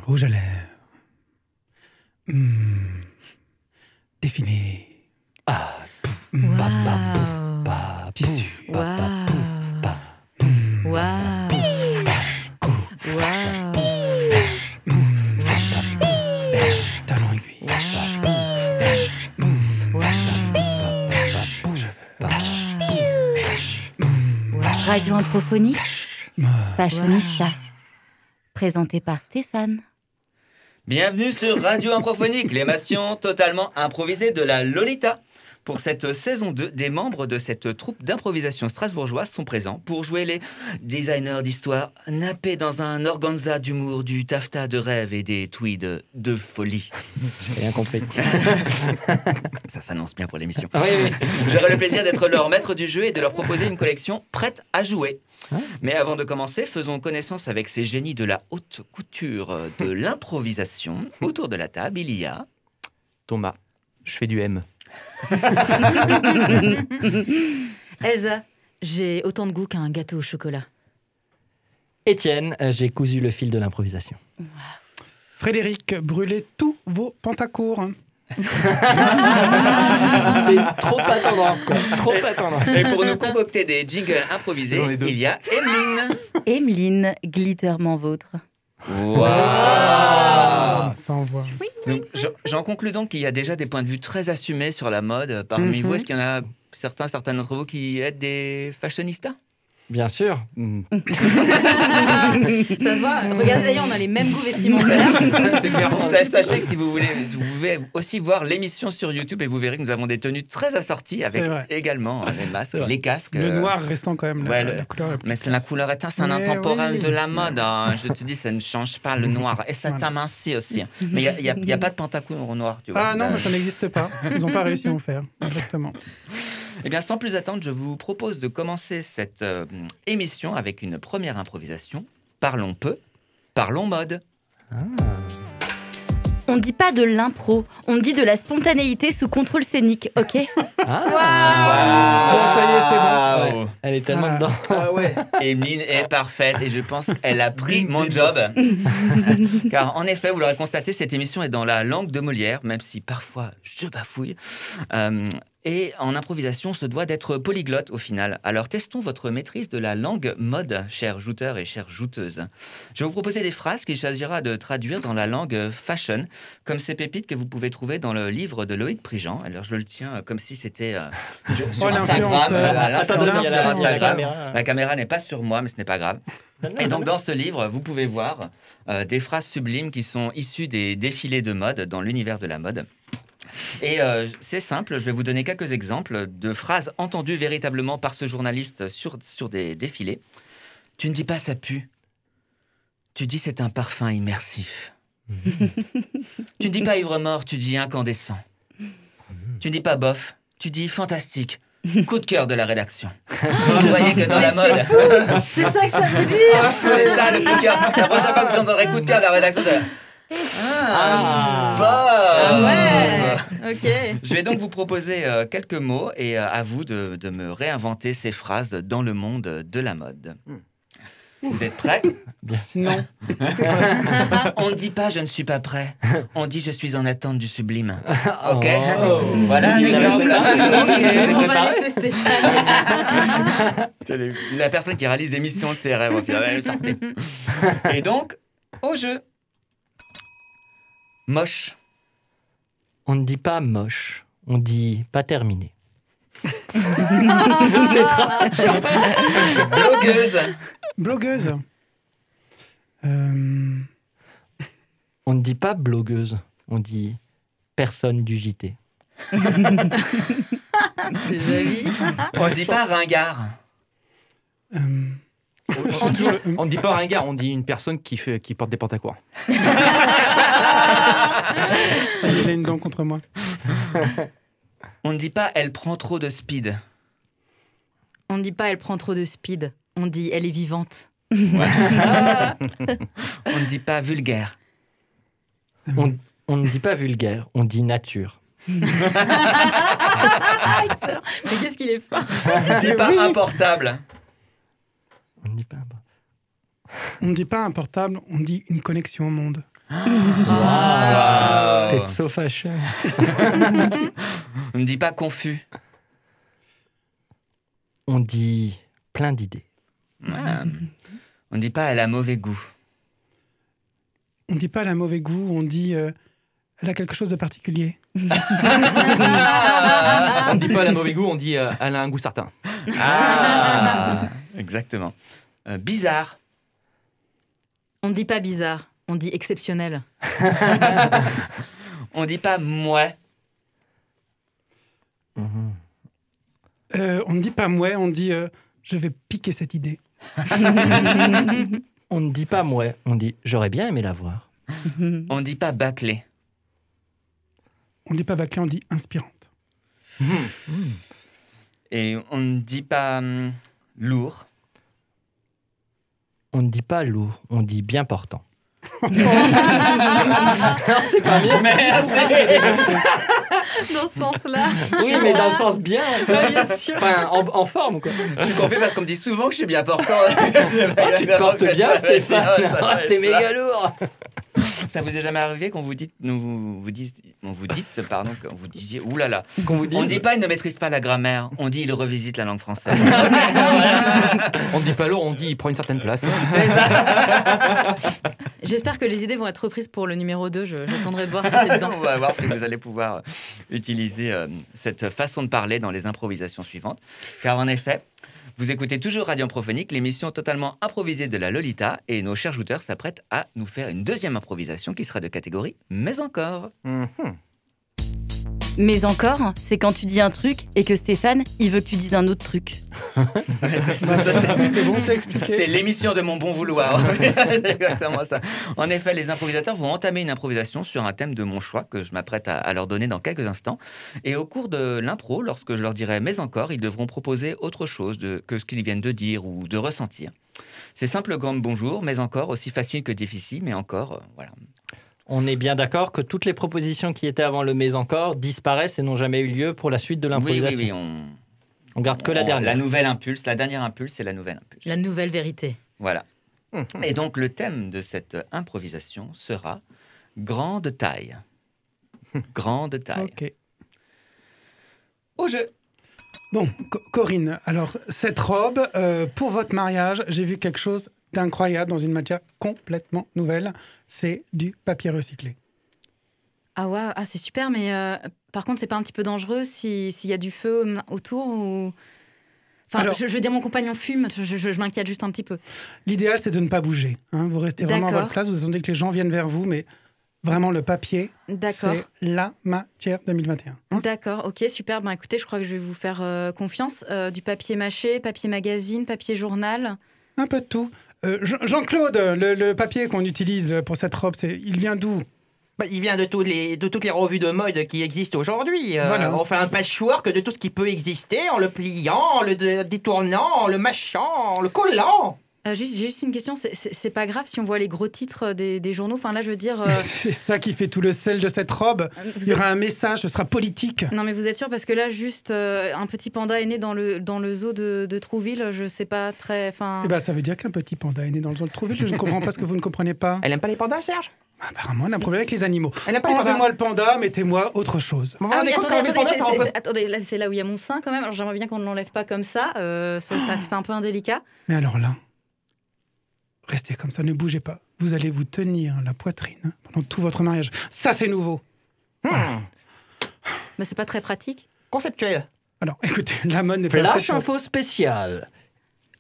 Rouge à lèvres. Défilé. Tissu. Talon aiguille. Radio Improphonique, Fashionista, présenté par Stéphane. Bienvenue sur Radio Improphonique, l'émission totalement improvisée de la Lolita. Pour cette saison 2, des membres de cette troupe d'improvisation strasbourgeoise sont présents pour jouer les designers d'histoire nappés dans un organza d'humour, du taffetas de rêve et des tweeds de folie. J'ai rien compris. Ça s'annonce bien pour l'émission. Oui. J'aurai le plaisir d'être leur maître du jeu et de leur proposer une collection prête à jouer. Mais avant de commencer, faisons connaissance avec ces génies de la haute couture de l'improvisation. Autour de la table, il y a... Thomas, je fais du M. Elsa, j'ai autant de goût qu'un gâteau au chocolat. Étienne, j'ai cousu le fil de l'improvisation. Frédéric, brûlez tous vos pantacours. C'est trop pas tendance, quoi. Trop pas tendance. Et pour nous concocter des jingles improvisés, il y a Emeline. Emeline, glitterment vôtre. Wow. Ça envoie. Donc, j'en conclus donc qu'il y a déjà des points de vue très assumés sur la mode. Parmi vous, est-ce qu'il y en a certains d'entre vous qui êtes des fashionistas ? Bien sûr. Ça se voit. Regardez d'ailleurs, on a les mêmes goûts vestimentaires. C'est clair. Sachez que si vous voulez, vous pouvez aussi voir l'émission sur YouTube et vous verrez que nous avons des tenues très assorties avec également les masques, les casques. Le noir restant quand même la couleur. Mais c'est la couleur éteinte, c'est un intemporel de la mode. Hein. Je te dis, ça ne change pas le noir. Et ça t'amincit aussi. Mais il n'y a pas de pantacourt noir. Tu vois. Ah non, ça n'existe pas. Ils n'ont pas réussi à en faire. Exactement. Eh bien, sans plus attendre, je vous propose de commencer cette émission avec une première improvisation. Parlons peu, parlons mode. On dit pas de l'impro, on dit de la spontanéité sous contrôle scénique, ok? Bon, ça y est, c'est bon. Elle est tellement dedans. Emeline est parfaite et je pense qu'elle a pris mon job. Car en effet, vous l'aurez constaté, cette émission est dans la langue de Molière, même si parfois je bafouille. Et en improvisation, on se doit d'être polyglotte au final. Alors testons votre maîtrise de la langue mode, chers jouteurs et chères jouteuses. Je vais vous proposer des phrases qu'il s'agira de traduire dans la langue fashion, comme ces pépites que vous pouvez trouver dans le livre de Loïc Prigent. Alors je le tiens comme si c'était sur Instagram. La caméra n'est pas sur moi, mais ce n'est pas grave. Et donc dans ce livre, vous pouvez voir des phrases sublimes qui sont issues des défilés de mode dans l'univers de la mode. Et c'est simple, je vais vous donner quelques exemples de phrases entendues véritablement par ce journaliste sur des défilés. Tu ne dis pas ça pue. Tu dis c'est un parfum immersif. Tu ne dis pas ivre-mort, tu dis incandescent. Tu ne dis pas bof, tu dis fantastique. Coup de cœur de la rédaction. Vous voyez que dans la mode... C'est ça que ça veut dire. C'est ça le coup de cœur. La prochaine fois que vous entendrez coup de cœur de la rédaction, vous allez... Ok. Je vais donc vous proposer quelques mots et à vous de me réinventer ces phrases dans le monde de la mode. Vous êtes prêts ? Non. On ne dit pas « je ne suis pas prêt », on dit « je suis en attente du sublime ». Ok ? Voilà un exemple. On va laisser Stéphane. La personne qui réalise l'émission CRM, au final, sortez. Et donc, au jeu. Moche. On ne dit pas moche, on dit pas terminé. Blogueuse. On ne dit pas blogueuse, on dit personne du JT. C'est joli. On ne dit pas ringard. On ne dit pas ringard, on dit une personne qui porte des pantacours. Ça y est, il a une dent contre moi. On ne dit pas elle prend trop de speed. On ne dit pas elle prend trop de speed, on dit elle est vivante. On ne dit pas vulgaire. On ne dit pas vulgaire, on dit nature. Excellent. Mais qu'est-ce qu'il est fort. On ne dit pas Oui. un portable. On ne dit pas. On ne dit pas un portable, on dit une connexion au monde. Waouh. T'es so fashion. On ne dit pas confus. On dit plein d'idées. Ah. On ne dit pas elle a mauvais goût. On ne dit pas elle a mauvais goût, on dit elle a quelque chose de particulier. On ne dit pas elle a mauvais goût, on dit elle a un goût certain. Ah, exactement. Bizarre. On ne dit pas bizarre, on dit exceptionnel. On ne dit pas mouais. Mhm. On ne dit pas mouais, on dit je vais piquer cette idée. On ne dit pas mouais, on dit j'aurais bien aimé la voir. On ne dit pas bâclé. On ne dit pas bâclée, on dit inspirante. Et on ne dit pas lourd. On ne dit pas lourd, on dit bien portant. Dans ce sens-là. Oui, mais dans le sens bien. Ouais, bien sûr. Enfin, en forme, quoi. Je suis confus parce qu'on me dit souvent que je suis bien portant. Tu te portes bien, Stéphane. Ah, t'es méga lourd. Ça vous est jamais arrivé qu'on vous dise, qu'on vous disiez, oulala. Qu'on vous On ne dit pas il ne maîtrise pas la grammaire, on dit il revisite la langue française. On ne dit pas lourd, on dit il prend une certaine place. J'espère que les idées vont être reprises pour le numéro 2. J'attendrai de voir si c'est dedans. On va voir si vous allez pouvoir utiliser cette façon de parler dans les improvisations suivantes. Car en effet, vous écoutez toujours Radio Improphonique, l'émission totalement improvisée de la Lolita, et nos chers jouteurs s'apprêtent à nous faire une deuxième improvisation qui sera de catégorie « Mais encore Mhm. Mais encore, c'est quand tu dis un truc et que Stéphane, il veut que tu dises un autre truc. ». C'est bon, c'est expliqué. C'est l'émission de mon bon vouloir. C'est exactement ça. En effet, les improvisateurs vont entamer une improvisation sur un thème de mon choix que je m'apprête à leur donner dans quelques instants. Et au cours de l'impro, lorsque je leur dirai « mais encore », ils devront proposer autre chose que ce qu'ils viennent de dire ou de ressentir. C'est simple comme bonjour, mais encore, aussi facile que difficile, mais encore, voilà. On est bien d'accord que toutes les propositions qui étaient avant le mais encore disparaissent et n'ont jamais eu lieu pour la suite de Oui, l'improvisation. oui, oui, On garde que la dernière. La nouvelle impulse, la dernière impulse et la nouvelle impulse. La nouvelle vérité. Voilà. Mhm. Et donc, le thème de cette improvisation sera grande taille. Grande taille. Ok. Au jeu. Bon, Corinne, alors cette robe, pour votre mariage, j'ai vu quelque chose d'incroyable dans une matière complètement nouvelle. C'est du papier recyclé. Ah ouais, ah, c'est super, mais par contre, c'est pas un petit peu dangereux s'il y a du feu autour ou... Enfin, Alors- je veux dire, mon compagnon fume, je m'inquiète juste un petit peu. L'idéal, c'est de ne pas bouger. Hein. Vous restez vraiment à D'accord. votre place, vous attendez que les gens viennent vers vous, mais vraiment, le papier, D'accord. c'est la matière 2021. hein. D'accord, ok, super. Ben, écoutez, je crois que je vais vous faire confiance. Du papier mâché, papier magazine, papier journal. Un peu de tout. Jean-Claude, le papier qu'on utilise pour cette robe, il vient d'où? Bah, il vient de toutes les revues de mode qui existent aujourd'hui. Voilà. On fait un patchwork de tout ce qui peut exister en le pliant, en le détournant, en le mâchant, en le collant. J'ai juste une question, c'est pas grave si on voit les gros titres des journaux. Enfin là, je veux dire... C'est ça qui fait tout le sel de cette robe. vous Il y aura un message, ce sera politique. Non mais vous êtes sûr parce que là juste un petit panda est né dans le zoo de Trouville, je sais pas très... Enfin... Eh ben, ça veut dire qu'un petit panda est né dans le zoo de Trouville. Je ne comprends pas ce que vous ne comprenez pas. Elle aime pas les pandas, Serge? Apparemment, on a un problème avec les animaux. Elle aime pas les pandas. Enlevez-moi le panda, mettez-moi autre chose. Vous vous Ah rendez oui, compte quand on met le panda, ça rend pas- attendez, là, c'est là où il y a mon sein quand même. Alors j'aimerais bien qu'on ne l'enlève pas comme ça. C'est un peu indélicat. Mais alors là, restez comme ça, ne bougez pas. Vous allez vous tenir la poitrine pendant tout votre mariage. Ça, c'est nouveau. Mais c'est pas très pratique. Conceptuel. Alors, écoutez, la mode n'est pas Flash faite pour- info spéciale.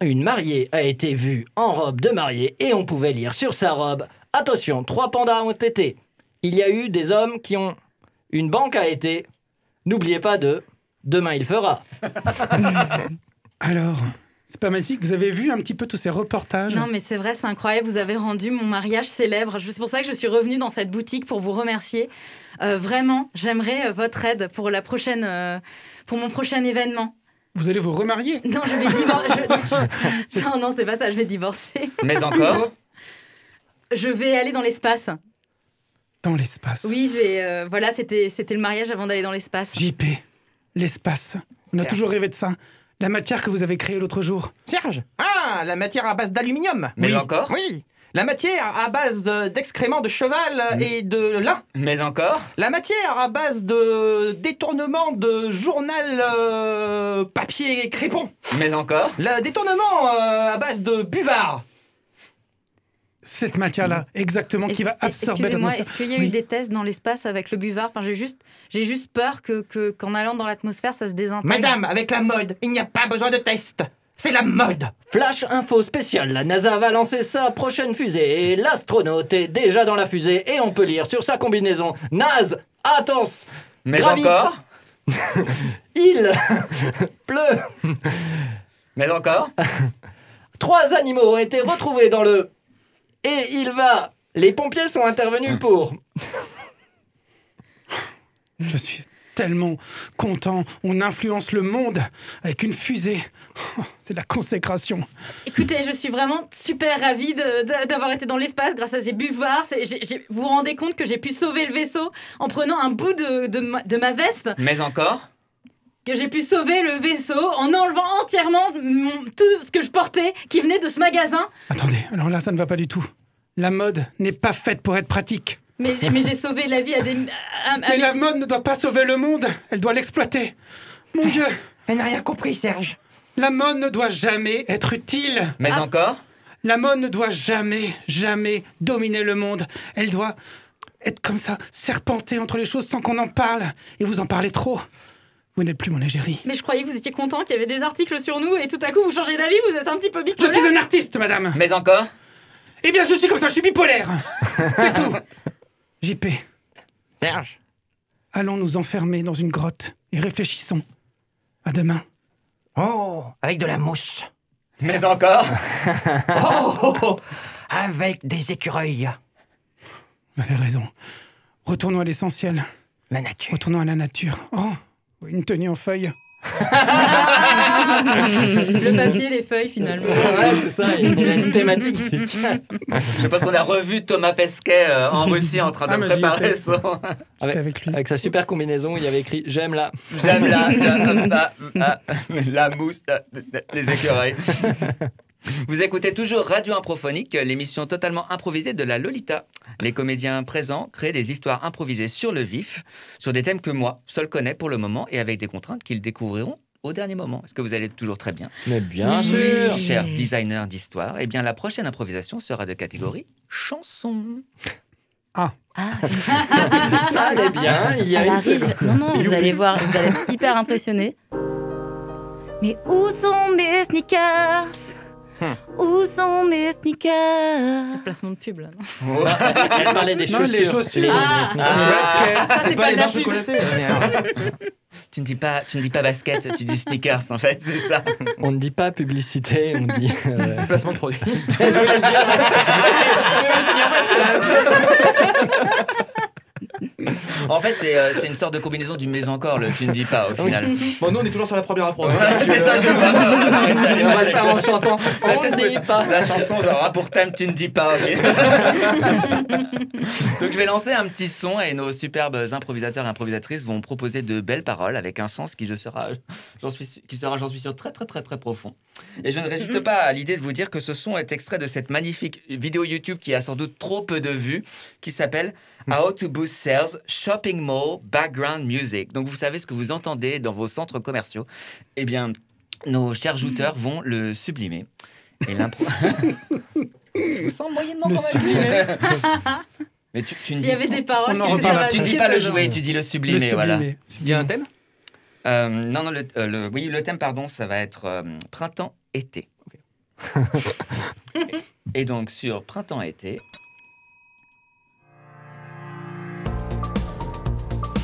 Une mariée a été vue en robe de mariée et on pouvait lire sur sa robe « Attention, 3 pandas ont été. Il y a eu des hommes qui ont... Une banque a été. N'oubliez pas de... Demain il fera. Alors, c'est pas magnifique. Vous avez vu un petit peu tous ces reportages? Non mais c'est vrai, c'est incroyable. Vous avez rendu mon mariage célèbre. C'est pour ça que je suis revenue dans cette boutique pour vous remercier. Vraiment, j'aimerais votre aide pour pour mon prochain événement. Vous allez vous remarier? Non, je vais divorcer. Non, c'est pas ça. Je vais divorcer. Mais encore, Je vais aller dans l'espace. dans l'espace. Oui, je vais. Voilà, c'était le mariage avant d'aller dans l'espace. JP, l'espace. On a toujours rêvé de ça. La matière que vous avez créée l'autre jour. Serge. Ah, la matière à base d'aluminium. Mais Oui. encore Oui. La matière à base d'excréments de cheval et de lin. Mais encore La matière à base de détournement de journal papier crépon. Mais encore Le détournement à base de buvard. Cette matière-là, exactement, qui va absorber Excusez-moi, l'atmosphère. est-ce qu'il y a eu Oui. des tests dans l'espace avec le buvard? Enfin, j'ai juste peur qu'en allant dans l'atmosphère, ça se désintègre. Madame, avec la mode, il n'y a pas besoin de test. C'est la mode. Flash info spécial, la NASA va lancer sa prochaine fusée et l'astronaute est déjà dans la fusée et on peut lire sur sa combinaison Naz, Athos, Mais Gravite. encore il pleut. Mais encore 3 animaux ont été retrouvés dans le... Et il va... Les pompiers sont intervenus pour... Je suis tellement content. On influence le monde avec une fusée. Oh, c'est la consécration. Écoutez, je suis vraiment super ravie d'avoir été dans l'espace grâce à ces buvards. Vous vous rendez compte que j'ai pu sauver le vaisseau en prenant un bout de ma veste, Mais encore que j'ai pu sauver le vaisseau en enlevant entièrement tout ce que je portais qui venait de ce magasin. Attendez, alors là, ça ne va pas du tout. La mode n'est pas faite pour être pratique. Mais j'ai sauvé la vie à des... Mais la mode ne doit pas sauver le monde. Elle doit l'exploiter. Mon Dieu, Elle n'a rien compris, Serge. la mode ne doit jamais être utile. Mais encore La mode ne doit jamais, jamais dominer le monde. Elle doit être comme ça, serpenter entre les choses sans qu'on en parle. Et vous en parlez trop. Vous n'êtes plus mon égérie. Mais je croyais que vous étiez content qu'il y avait des articles sur nous et tout à coup vous changez d'avis, vous êtes un petit peu Je bipolaire. suis un artiste, madame. Mais encore Eh bien, je suis comme ça, je suis bipolaire. C'est tout. JP, Serge. allons nous enfermer dans une grotte et réfléchissons. À demain. Oh, avec de la mousse. Mais encore Oh, avec des écureuils. Vous avez raison. Retournons à l'essentiel. La nature. Retournons à la nature. Oh, une tenue en feuille. Le papier, les feuilles finalement. Ouais, c'est ça, il y a une thématique. Je pense qu'on a revu Thomas Pesquet en Russie en train de Ah, mais j'y préparer étais. son... J'étais avec lui. Avec sa super combinaison, il y avait écrit « J'aime la... J'aime la mousse, les écureuils. Vous écoutez toujours Radio Improphonique, l'émission totalement improvisée de la Lolita. Les comédiens présents créent des histoires improvisées sur le vif, sur des thèmes que moi, seul connais pour le moment, et avec des contraintes qu'ils découvriront au dernier moment. Est-ce que vous allez toujours très bien? Mais bien Oui. sûr. Cher designer d'histoire, eh bien la prochaine improvisation sera de catégorie chanson. Ah, Ça allait bien, il y a elle une arrive. seconde. Non, non, vous allez voir, vous allez être hyper impressionnés. Mais où sont mes sneakers? Où sont mes sneakers? Placement de pub là. Non Elle parlait des Non, chaussures. les chaussures. Ça c'est pas de la pub. Tu ne dis pas basket, tu dis sneakers en fait, c'est ça. On ne dit pas publicité, on dit... Placement de produit. En fait, c'est une sorte de combinaison du mais encore, le tu ne dis pas au final. Bon, nous, on est toujours sur la première approche. C'est ça, je vois. Et on va le faire en chantant. On Peut-être ne dit pas. La chanson aura pour thème tu ne dis pas. Ok. Donc je vais lancer un petit son et nos superbes improvisateurs et improvisatrices vont proposer de belles paroles avec un sens qui sera, j'en suis sûr, très très très très profond. Et je ne résiste pas à l'idée de vous dire que ce son est extrait de cette magnifique vidéo YouTube qui a sans doute trop peu de vues, qui s'appelle How to Boost Sales Shopping Mall Background Music. Donc vous savez ce que vous entendez dans vos centres commerciaux. Eh bien, nos chers jouteurs vont le sublimer. Et l'impro... Je vous sens moyennement Le convaincu. Mais tu ne S'il dis, y avait des paroles, On en qu'est-ce que ça reparle. va tu ne dis qu'est-ce pas que le ça jouer, donne tu dis le Le sublimer, voilà. sublimer. Il y a un thème Non, oui, le thème, pardon, ça va être printemps-été. Et donc, sur printemps-été...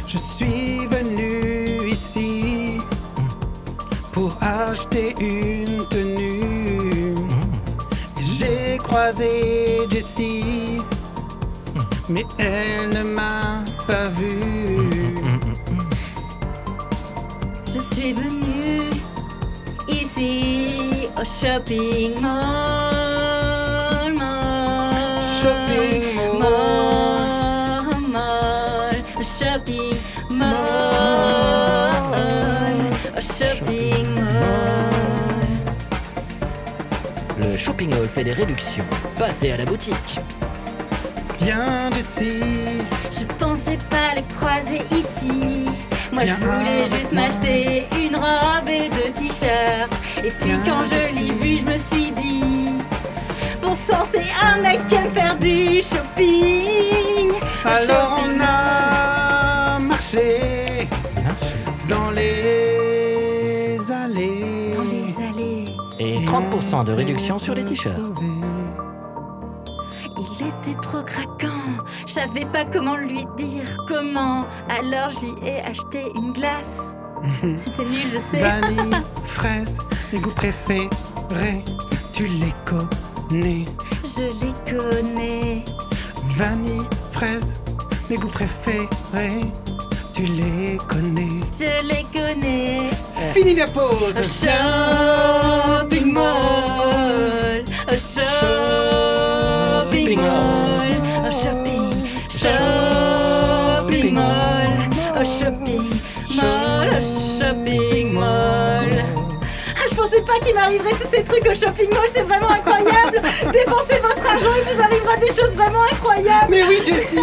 Je suis venu ici pour acheter une tenue. J'ai croisé Jessie, mais elle ne m'a pas vu. Je suis venue ici au shopping mall. Shopping mall. Shopping Hall fait des réductions. Passez à la boutique. Viens, Jessie. Je pensais pas le croiser ici. Moi, je voulais juste m'acheter une robe et 2 t-shirts. Et puis quand je l'ai vu, je me suis dit, bon sang, c'est un mec qui aime faire du shopping. Alors on a marché dans les allées. Dans les allées, Et 30% de réduction sur les t-shirts. il était trop craquant. Je savais pas comment lui dire comment. Alors je lui ai acheté une glace. C'était nul, je sais. Vanille, fraise, mes goûts préférés. Tu les connais. Je les connais. Vanille, fraise, mes goûts préférés. Tu les connais. Je les connais. Fini la pause. Au shopping mall. Au shopping mall. Au shopping. Shopping mall. Au shopping mall. Au shopping mall. Ah, je pensais pas qu'il m'arriverait tous ces trucs au shopping mall, c'est vraiment incroyable. Dépensez votre argent, il vous arrivera des choses vraiment incroyables. Mais oui, Jessie. Je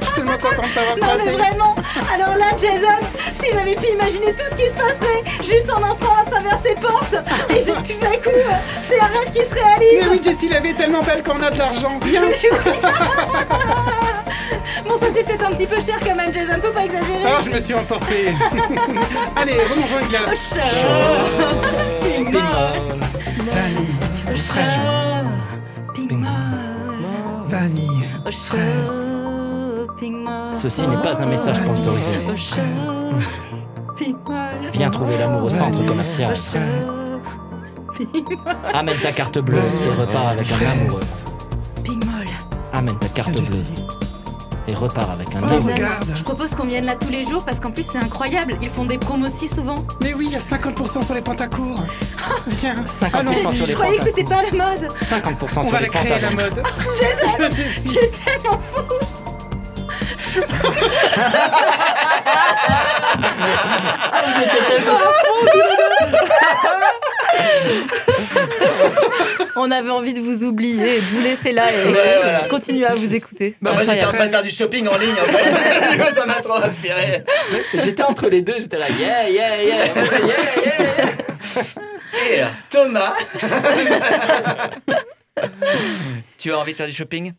suis tellement contente de t'avoir Non mais croisé. vraiment. Alors là, Jason, si j'avais pu imaginer tout ce qui se passerait juste en entrant à travers ces portes, et tout d'un coup, c'est un rêve qui se Mais réalise. oui, Jessie, la vie est tellement belle quand on a de l'argent. Viens. Bon, ça c'est peut-être un petit peu cher quand même, Jason, faut pas exagérer. Oh, je me suis emporté. Allez, remangeons une Au glace. shopping mall. Vanille, fraise, Shopping mall. vanille, Au shopping mall. Ceci n'est pas un message sponsorisé. Au shopping mall. Viens trouver l'amour au centre Au commercial. shopping Amène ta carte bleue et repars avec un amoureux. mall. Amène ta carte bleue et repars avec un Oh, amoureux. Jason, regarde. je propose qu'on vienne là tous les jours parce qu'en plus c'est incroyable, ils font des promos si souvent. Mais oui, il y a 50% sur les pantacours. Viens. 50% Ah non, sur les Je croyais que c'était pas la mode. 50% on sur va les la créer la pantalons. mode. Jason, tu es tellement fou. On avait envie de vous oublier et de vous laisser là et voilà. continuer à vous écouter. Bah, C'est moi, j'étais en incroyable. train de faire du shopping en ligne, en fait. Ça m'a trop inspiré. J'étais entre les deux, j'étais là, yeah, yeah, yeah, yeah, yeah. Et Thomas. Tu as envie de faire du shopping?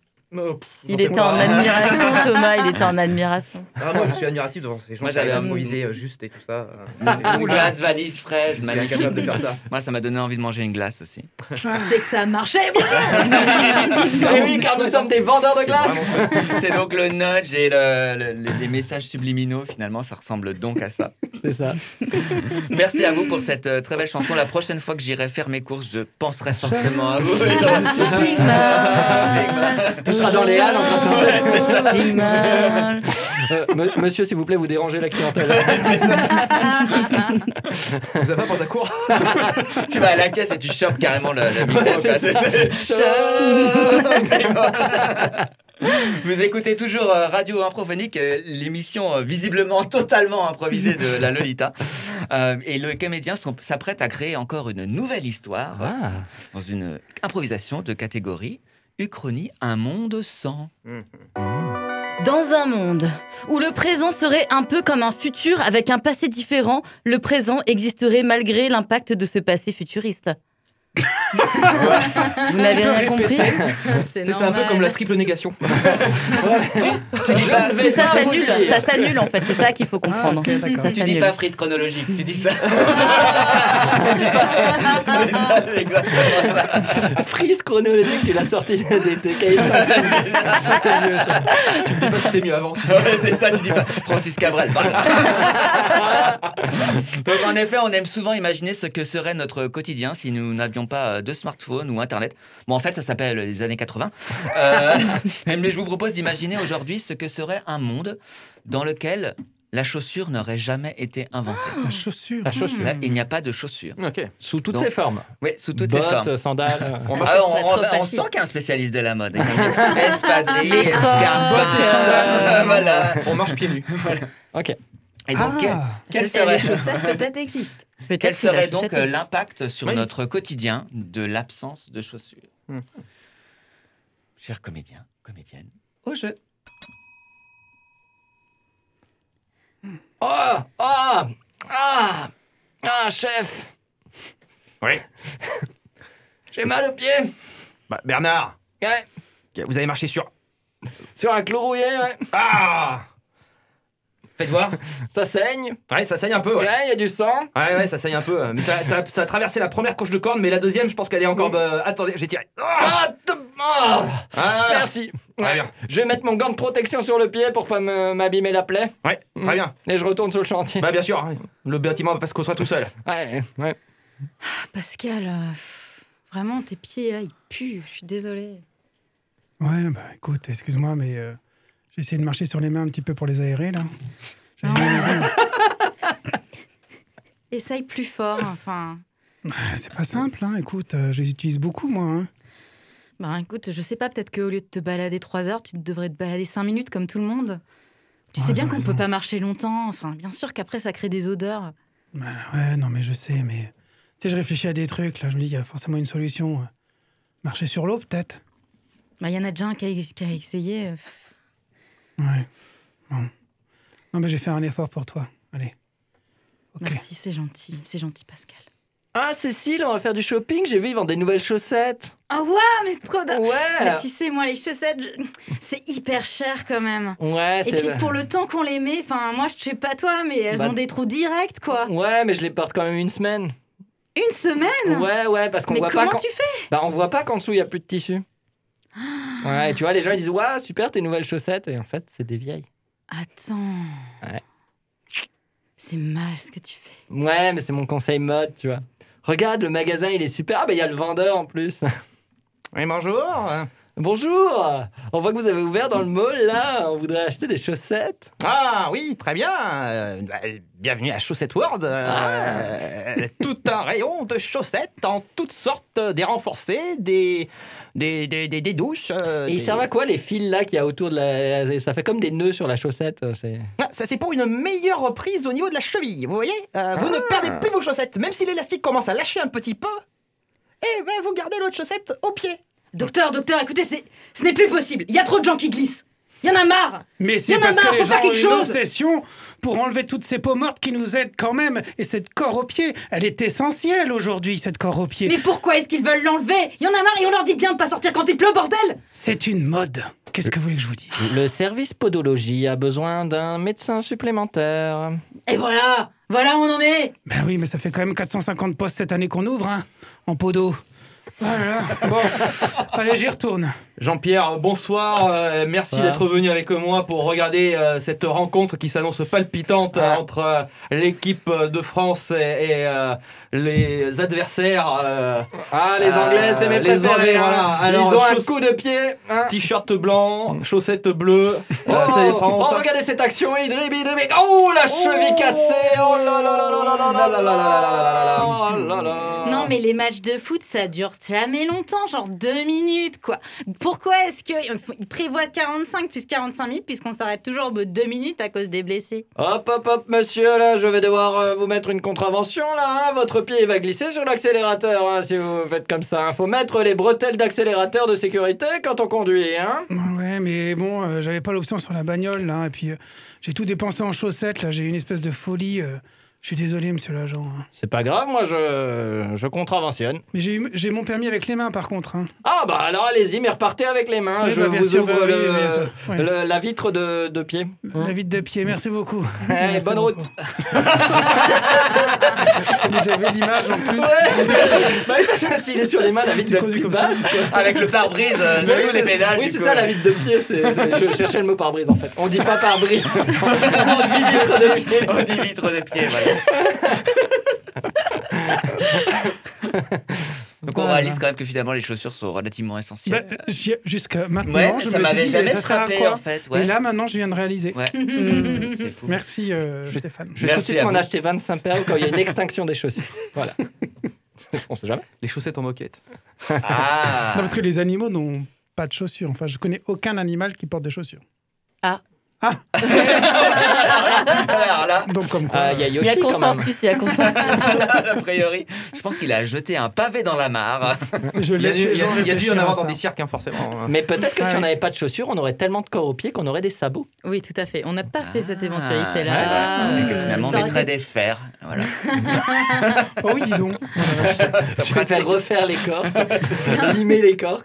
Il était en admiration, Thomas, il était en admiration. Ah, moi, je suis admiratif devant ces gens Moi, qui arrivent à j'avais- improviser juste et tout ça. Glace, vanille, fraise, Je suis magnifique. incapable de faire ça. Moi, ça m'a donné envie de manger une glace aussi. C'est que ça marchait. Et oui, car nous sommes des vendeurs de glace. C'est donc le nudge et les messages subliminaux, finalement, ça ressemble donc à ça. C'est ça. Merci à vous pour cette très belle chanson. La prochaine fois que j'irai faire mes courses, je penserai forcément à vous. Shopping mall. Tu seras dans les halles en train de chanter. Shopping mall. Monsieur, s'il vous plaît, vous dérangez la clientèle. Vous avez pas Pantacourt? Tu vas à la caisse et tu chopes carrément le micro. quoi. Vous écoutez toujours Radio Improphonique, l'émission visiblement totalement improvisée de la Lolita. Et le comédien s'apprête à créer encore une nouvelle histoire Ah. dans une improvisation de catégorie Uchronie, un monde sans. Dans un monde où le présent serait un peu comme un futur avec un passé différent, le présent existerait malgré l'impact de ce passé futuriste. Vous n'avez rien compris? C'est un peu comme la triple négation. Tu dis pas, Tout ça s'annule, ça s'annule en fait, c'est ça qu'il faut comprendre. ok, d'accord. Ça tu dis s'annule. pas frise chronologique, tu dis ça. C'est ça, c'est exactement ça. Frise chronologique, tu l'as sorti des cahiers de synthèse. Ça, c'est mieux, ça. Tu me dis pas si c'était mieux avant. Ouais, c'est ça, tu dis pas Francis Cabrel. Donc en effet, on aime souvent imaginer ce que serait notre quotidien si nous n'avions pas de smartphone ou internet. Bon, en fait, ça s'appelle les années 80. Mais je vous propose d'imaginer aujourd'hui ce que serait un monde dans lequel la chaussure n'aurait jamais été inventée. La chaussure. La chaussure. Là, il n'y a pas de chaussure. Ok. Sous toutes Donc, ses formes. Oui, sous toutes ses formes. Bottes, sandales. Ah, serait trop on facile. sent qu'il y a un spécialiste de la mode. Espadrilles, Les crocs, escarpes, bottes et sandales. Voilà. On marche pieds nus. Ok. Et donc, quel Les serait, chaussettes peut-être existent. Peut-être quel que la serait donc chaussette existe. l'impact sur Oui. notre quotidien de l'absence de chaussures Hmm. Chers comédiens, comédiennes, au jeu. Chef. Oui. J'ai mal au pied. Bah, Bernard, Ouais. vous avez marché sur... Sur un clou rouillé, ouais. Ah Faites voir. Ça saigne. Ouais, ça saigne un peu, Ouais, ouais. il y a du sang. Ouais, ça saigne un peu. Mais ça a traversé la première couche de corne, mais la deuxième, je pense qu'elle est encore... attendez, j'ai tiré. Ah, Ah, merci. Très bien. Je vais mettre mon gant de protection sur le pied pour pas m'abîmer la plaie. Ouais, très bien. Et je retourne sur le chantier. Bah bien sûr, hein. Le bâtiment va pas se construire tout seul. Ouais. Pascal, vraiment, tes pieds, là, ils puent. Je suis désolée. Ouais, bah écoute, excuse-moi, mais j'ai essayé de marcher sur les mains un petit peu pour les aérer, là. Essaye plus fort, enfin... C'est pas simple, hein. Écoute, je les utilise beaucoup, moi. Hein. Bah écoute, je sais pas, peut-être qu'au lieu de te balader 3 heures, tu devrais te balader 5 minutes comme tout le monde. Tu sais bien t'as qu'on raison. peut pas marcher longtemps. Enfin, bien sûr qu'après, ça crée des odeurs. Bah, ouais, non, mais je sais, mais... Tu sais, je réfléchis à des trucs, là. Je me dis, il y a forcément une solution. Marcher sur l'eau, peut-être. Bah, il y en a déjà un qui a essayé. Ouais. Bon. Non, mais j'ai fait un effort pour toi. Allez. Ok. Merci, c'est gentil. C'est gentil, Pascal. Ah, Cécile, on va faire du shopping. J'ai vu, ils vendent des nouvelles chaussettes. Ah ouais, mais trop de... Ouais. Mais tu sais, moi, les chaussettes, c'est hyper cher quand même. Ouais, Et puis pour le temps qu'on les met, enfin, moi, je sais pas toi, mais elles Bah- ont des trous directs, quoi. Ouais, mais je les porte quand même une semaine. Une semaine Ouais, parce qu'on Mais voit comment pas quand... tu fais Bah, on voit pas qu'en dessous, il y a plus de tissu. Ouais, et tu vois, les gens, ils disent « Waouh, super, tes nouvelles chaussettes !» Et en fait, c'est des vieilles. Attends. Ouais. C'est mal ce que tu fais. Ouais, mais c'est mon conseil mode, tu vois. Regarde, le magasin, il est super. Ah, bah, il y a le vendeur en plus. Oui, bonjour. Bonjour. On voit que vous avez ouvert dans le mall, là. On voudrait acheter des chaussettes. Ah oui, très bien. Bienvenue à Chaussette World. Tout un rayon de chaussettes en toutes sortes, des renforcées, des douces. Et ils servent à quoi, les fils, là, qu'il y a autour de la... Ça fait comme des nœuds sur la chaussette. Ça, c'est pour une meilleure prise au niveau de la cheville, vous voyez. Vous ne perdez plus vos chaussettes, même si l'élastique commence à lâcher un petit peu. Et ben, vous gardez l'autre chaussette au pied. Docteur, écoutez, ce n'est plus possible. Il y a trop de gens qui glissent. Il y en a marre. Mais Y c'est en a parce marre, que les faut gens faire ont quelque une chose. obsession pour enlever toutes ces peaux mortes qui nous aident quand même. Et cette corps au pied, elle est essentielle aujourd'hui, cette corps au pied. Mais pourquoi est-ce qu'ils veulent l'enlever? Il y en a marre et on leur dit bien de pas sortir quand il pleut, bordel. C'est une mode. Qu'est-ce que vous voulez que je vous dise? Le service podologie a besoin d'un médecin supplémentaire. Et voilà, on en est. Ben oui, mais ça fait quand même 450 postes cette année qu'on ouvre, hein, en podo. Voilà. Bon, allez, j'y retourne. Jean-Pierre, bonsoir. Merci Voilà. d'être venu avec moi pour regarder cette rencontre qui s'annonce palpitante entre l'équipe de France et les adversaires. Ah, les Anglais, c'est mes les préférés. Anglais, hein. voilà. Alors, Ils ont un chauss- coup de pied. Hein. T-shirt blanc, chaussettes bleues, Oh, ça défense. regardez cette action, il dribble. Oh, la cheville cassée. Oh là là là là là là là là là là là là là. Non, mais les matchs de foot, ça dure jamais longtemps, genre 2 minutes, quoi. Pourquoi est-ce qu'ils prévoient 45 plus 45 minutes, puisqu'on s'arrête toujours au bout de 2 minutes à cause des blessés? Hop, monsieur, là, je vais devoir vous mettre une contravention, là. Hein. Votre pied va glisser sur l'accélérateur, hein, si vous faites comme ça. Faut mettre les bretelles d'accélérateur de sécurité quand on conduit, hein. Ouais, mais bon, j'avais pas l'option sur la bagnole, là. Et puis, j'ai tout dépensé en chaussettes, là. J'ai eu une espèce de folie. Je suis désolé, monsieur l'agent. Hein. C'est pas grave, moi, je contraventionne. Mais j'ai mon permis avec les mains, par contre. Hein. Ah, bah alors allez-y, mais repartez avec les mains. Oui, je bah, bien vous sûr, ouvre bah, oui, bien sûr. Oui. la vitre de pied. La vitre de pied, merci beaucoup. Allez, Merci bonne beaucoup. route. Mais j'avais l'image en plus. Bah, s'il est sur les mains, la vitre Tu de conduis plus comme ça. basse. Avec le pare-brise sous les pédales. Oui, du c'est coup. ça la vitre de pied. Je cherchais le mot pare-brise en fait. On dit pas pare-brise. On dit vitre de pied. On dit vitre de pied, voilà. Donc on Voilà. réalise quand même que finalement les chaussures sont relativement essentielles. Bah, jusqu'à maintenant, Ouais, je ça me m'avait suis dit, mais jamais ça sert à frappé quoi en fait. Ouais. Et là, maintenant, je viens de réaliser. Ouais. C'est fou. Merci, Stéphane. Je vais tout de Merci suite à m'en vous. acheter 25 paires quand il y a une extinction des chaussures. Voilà. On sait jamais. Les chaussettes en moquette. Ah. Non, parce que les animaux n'ont pas de chaussures. Enfin, je connais aucun animal qui porte des chaussures. Ah. Alors là, Donc comme quoi. Il y a Il y a Yoshi quand même. consensus, il y a consensus. a priori, je pense qu'il a jeté un pavé dans la mare. Je Il y a laisse dû les gens il y a dû y réfléchir en à avoir ça. dans des cirques, hein, forcément. Mais peut-être que si Ouais. on n'avait pas de chaussures, on aurait tellement de corps aux pieds qu'on aurait des sabots. Oui, tout à fait. On n'a pas fait cette Ah, éventualité-là. Et que finalement, on Ça aurait mettrait été- des fers. Voilà. Oh oui, dis donc. Je préfère refaire les corps, limer les corps.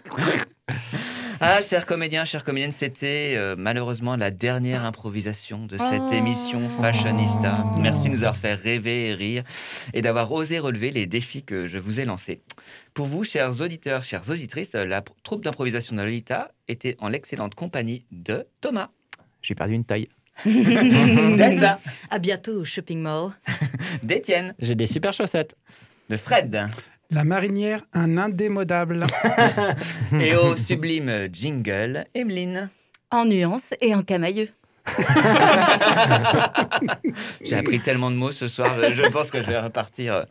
Ah, chers comédiens, chères comédiennes, c'était malheureusement la dernière improvisation de cette Oh. émission Fashionista. Merci de nous avoir fait rêver et rire et d'avoir osé relever les défis que je vous ai lancés. Pour vous, chers auditeurs, chères auditrices, la troupe d'improvisation de Lolita était en l'excellente compagnie de Thomas, J'ai perdu une taille. d'Elsa, À bientôt au shopping mall. d'Étienne, J'ai des super chaussettes. de Fred La marinière, un indémodable. et au sublime jingle, Emeline. En nuance et en camailleux. J'ai appris tellement de mots ce soir, je pense que je vais repartir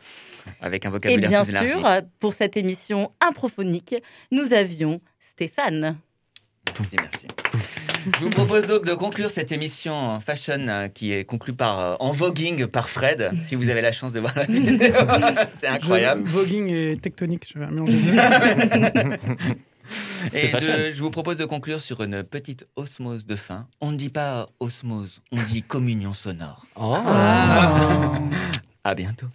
avec un Et vocabulaire bien plus élargi. sûr, pour cette émission improphonique, nous avions Stéphane. Merci. Je vous propose donc de conclure cette émission fashion qui est conclue par en voguing par Fred, si vous avez la chance de voir la vidéo. C'est incroyable. Voguing et tectonique, je vais mélanger les deux. Et fashion. je vous propose de conclure sur une petite osmose de fin. On ne dit pas osmose, on dit communion sonore. Oh. Ah. À bientôt.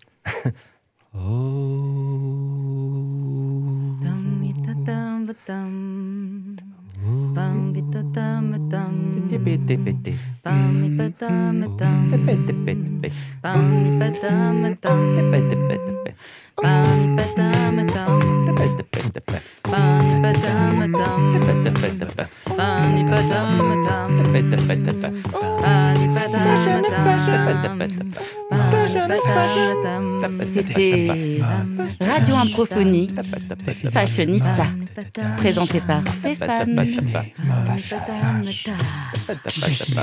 C'était Radio Improphonique Fashionista, présenté par Stéphane. Chichi.